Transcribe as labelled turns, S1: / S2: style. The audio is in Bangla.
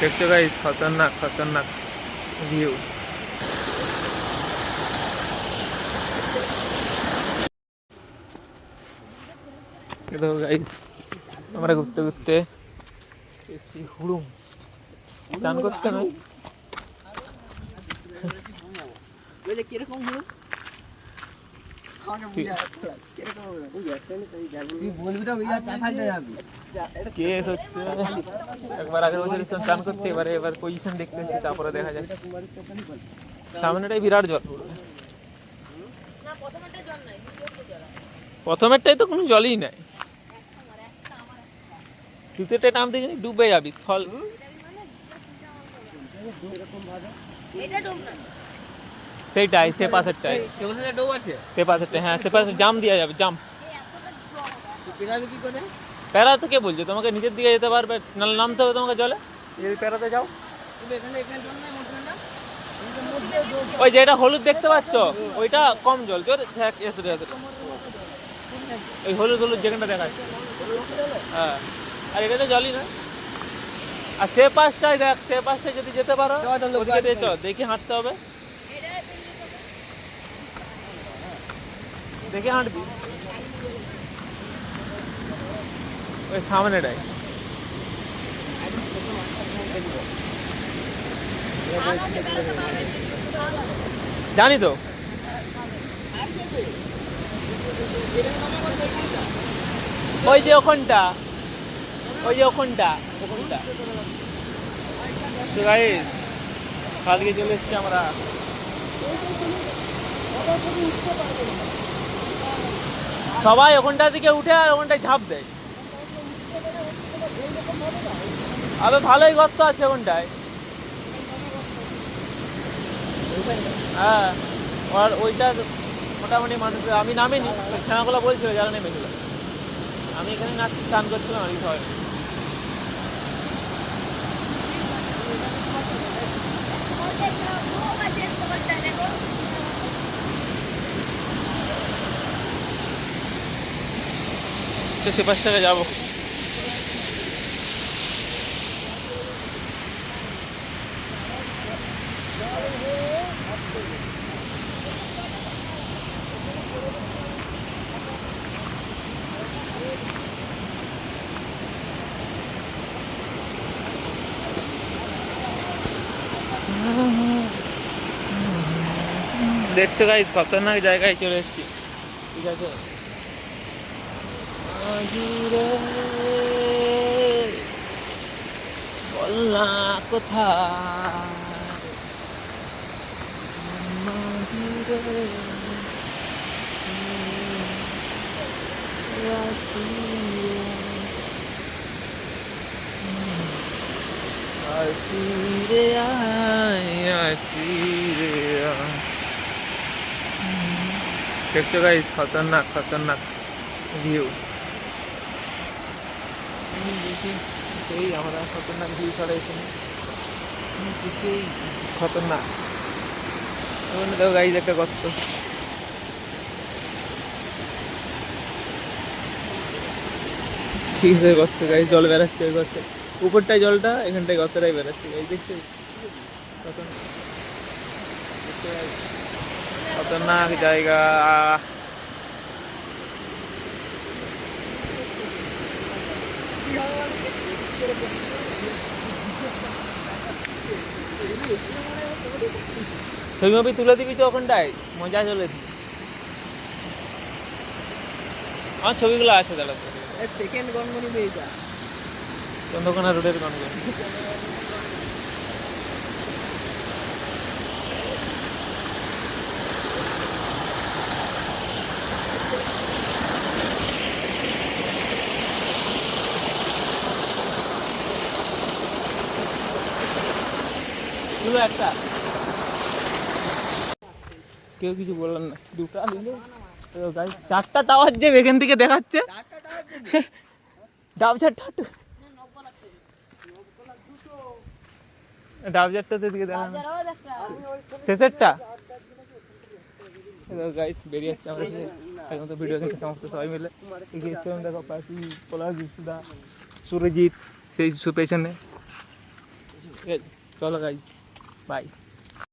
S1: দেখছো গাইস, খতরনাক খতরনাক ভিউ। দেখো গাইস, আমরা ঘুরতে ঘুরতে এসছি হুড়ুম। চান করতে নয়,
S2: কিরকম হলো
S1: কেস হচ্ছে। একবার আগের বছর এসেছিলাম চান করতে, এবার পজিশন দেখতেছি, তারপরে দেখা যায় সামনেটাই বিরাট জল। প্রথমেরটাই তো কোনো জলই নাই, দ্বিতীয়টায় নামতে গেলে ডুবে যাবি থল। সেইটাই, সে পাশেরটাই, সে পাশেরটাই, হ্যাঁ সে পাশে জাম দেওয়া যাবে, জাম। প্যারা তো কে বলছে তোমাকে নিচের দিকে যেতে পারবে, নাহলে নামতে হবে তোমাকে জলে। যদি প্যারাতে যাও, ওই যেটা হলুদ দেখতে পাচ্ছ ওইটা কম জল, জোর ওই হলুদ হলুদ যেখানটা দেখাচ্ছে, হ্যাঁ। আর এটা তো জলই না। আর সে পাশটায় দেখ, সে পাশটায় যদি যেতে পারো দেখি হাঁটতে হবে, দেখে হাঁটবি। ওই সামনেটাই জানি তো, ওই যে ওখানটা, ওই যে ওখানটা ওখানটা। কালকে চলে এসছি আমরা। সবাই ওখানটা দিকে উঠে আর ওখানটায় ঝাঁপ দেয়। আবে ভালোই গর্ত আছে ওখানটায়, হ্যাঁ। আর ওইটার মোটামুটি মানুষ, আমি নামিনি, ছানাগুলো বলছিল যারা নেমেছিল। আমি এখানে নাচ স্নান করছিলাম আর কি সবাই। সে পাশ থেকে যাবো। দেখছো গাইস, খতরনাক জায়গায় চলে এসেছি, ঠিক আছে। বল না দেখছো গাইস, খতরনাক খতরনাক ভিউ। সেই আমরা খতরনাক ভিউ ছাড়া এখানে খতরনাক। দেখো গাইস, একটা গর্ত, ঠিক আছে। গর্ত গাইস, জল বেড়াচ্ছে ওই গর্তে, উপরটায় জলটা, এখানটায় গর্তটাই বেড়াচ্ছে গাইস, দেখছো খতরনাক জায়গা। ছবি মবি তুলে দিবি তো ওখানটায়, মজা চলে দিবি। আমার ছবিগুলো আছে, দাঁড়া
S2: সেকেন্ড গনগনি মেয়েটা
S1: চন্দ্রকোনা রোডের গনগনি। একটা কেউ কিছু বললাম না, দুটা দিলে চারটা টাওয়ার যে এখান থেকে দেখাচ্ছে, ডাবঝারটা ডাবঝারটাতে দিকে দেখা শেষেরটা। গাইস বেরিয়ে যাচ্ছে আমরা, এখন তো ভিডিও দেখে সমস্ত সবাই মিলে এগিয়ে এসেছিলাম। দেখো পাশি পলাশ, সুরজিৎ সেই পেছনে ঠিক আছে চলো গাইজ বাই।